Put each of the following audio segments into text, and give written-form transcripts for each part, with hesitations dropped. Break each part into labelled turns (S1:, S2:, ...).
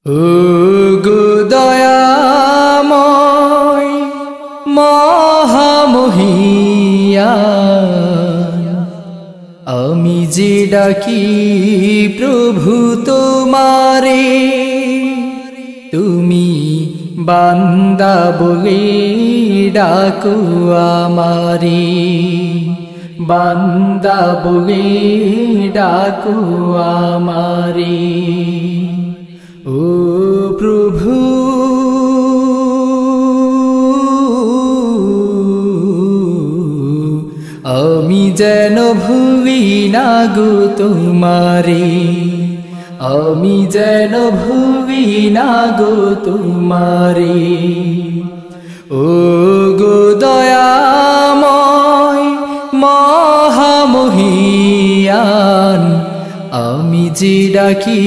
S1: ওগো দয়াময় মহামহিয়ান, আমি যে ডাকি প্রভু তোমারে, তুমি বান্দা বলে ডাকো আমারে, বান্দা বলে ডাকো আমারে। ও প্রভু আমি যেন ভুলি না গো তোমারে, আমি যেন ভুলি না গো তোমারে। ও গো দয়াময় মহামহিয়ান, আমি যে ডাকি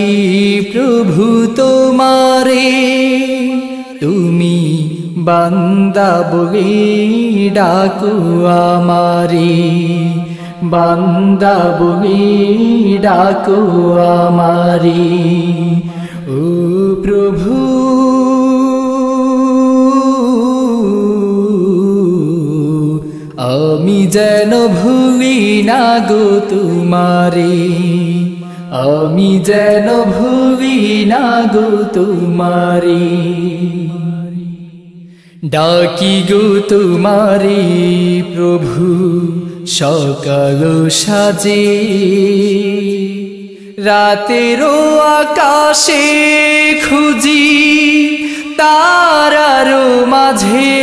S1: প্রভু তোমারে, তুমি বান্দা বলে ডাকো আমারে, বান্দা বলে ডাকো আমারে। ও প্রভু আমি যেন ভুলি না গো তোমারে, আমি যেন ভুলি না গো তোমারে। ডাকি গো তোমারে প্রভু সকাল সাজে, রাতেরও আকাশে খুঁজি তারারও মাঝে,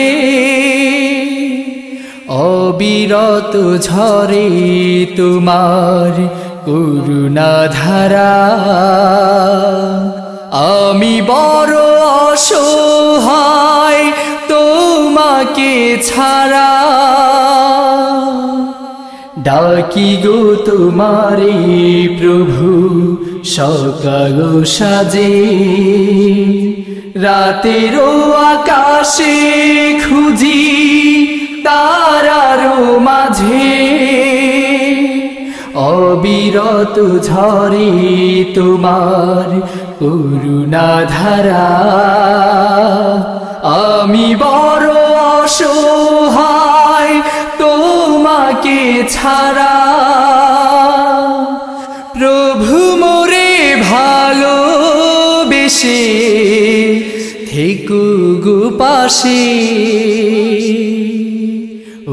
S1: অবিরত ঝরে তোমার করুণা ধারা, আমি বড় অসহায় তোমাকে ছাড়া। ডাকি গো তোমারে প্রভু সকাল সাজে, রাতেরও আকাশে খুঁজি তারারও মাঝে, অবিরত ঝরে তোমার করুণা ধারা, আমি বড় অসহায় তোমাকে ছাড়া। প্রভু মোরে ভালোবেসে থেকো গো পাশে।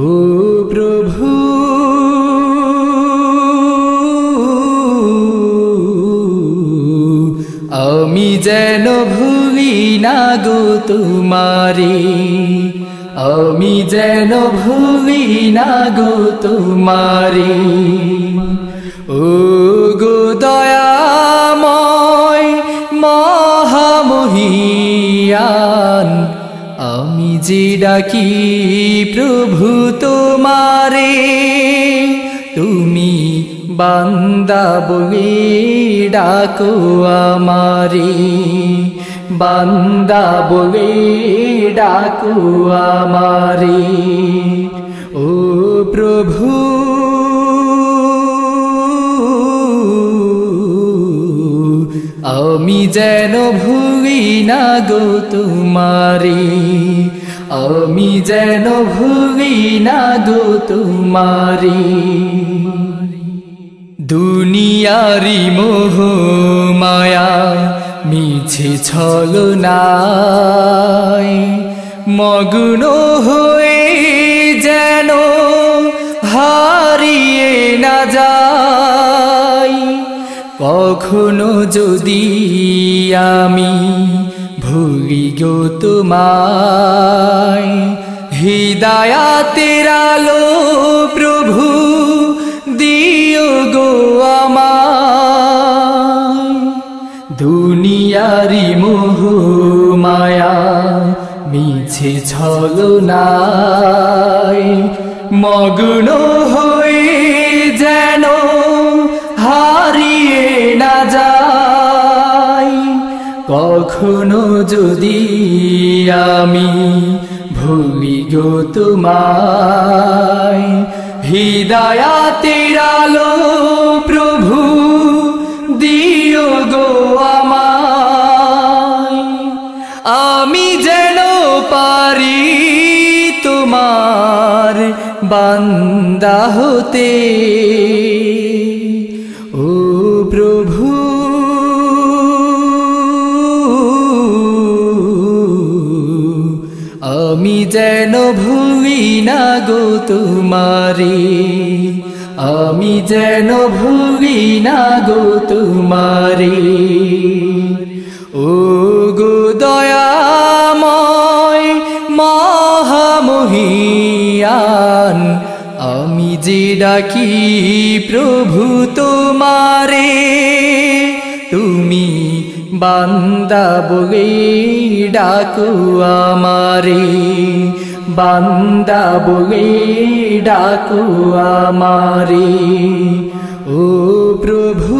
S1: ও প্রভু আমি যেন ভুলি না গো তোমারে, আমি যেন ভুলি না গো তোমারে। ও গো দয়াময় মহামহিয়ান, আমি যে ডাকি প্রভু তোমারে, তুমি বান্দা বলে ডাকো আমারে, বান্দা বলে ডাকো আমারে। ও প্রভু আমি যেন ভুলি না গো তোমারে, আমি যেন ভুলি না গো তোমারে। দুনিয়ারি মোহ মায়া মিছে ছলনায় মগ্ন হয়ে যেন হারিয়ে না যাই, কখনো যদি আমি ভুলি গো তোমায়, হিদায়াতের আলো প্রভু দিও গো আমায়। দুনিয়ারি মোহ মায়া মিছে ছলনায় মগ্ন হয়ে যেন হারিয়ে না যাই, কখনো যদি আমি ভুলি গো তোমায়, হিদায়াতের আলো প্রভু দিও গো আমায়। বান্দা হতে। ও প্রভু আমি যেন ভুলি না গো তোমারে, আমি যেন ভুলি না গো তোমারে। ও গো দয়াময় মহামহিয়ান, আমি যে ডাকি প্রভু তোমারে, তুমি বান্দা বলে ডাকো আমারে, বান্দা বলে ডাকো আমারে। ও প্রভু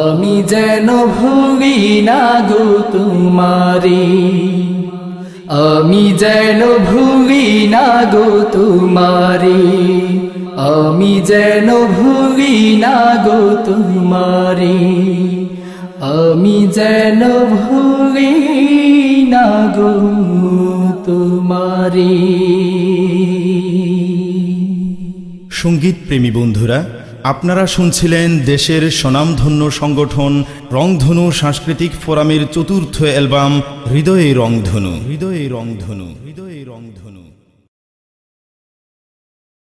S1: আমি যেন ভুলি না গো তোমারে, আমি যেন ভুলি না গো তোমারে, আমি যেন ভুলি না গো তোমারে, আমি যেন ভুলি না গো তোমারে।
S2: সঙ্গীত প্রেমী বন্ধুরা, আপনারা শুনছিলেন দেশের স্বনামধন্য সংগঠন রংধনু সাংস্কৃতিক ফোরামের চতুর্থ অ্যালবাম হৃদয়ে রংধনু। হৃদয়ে রংধনু।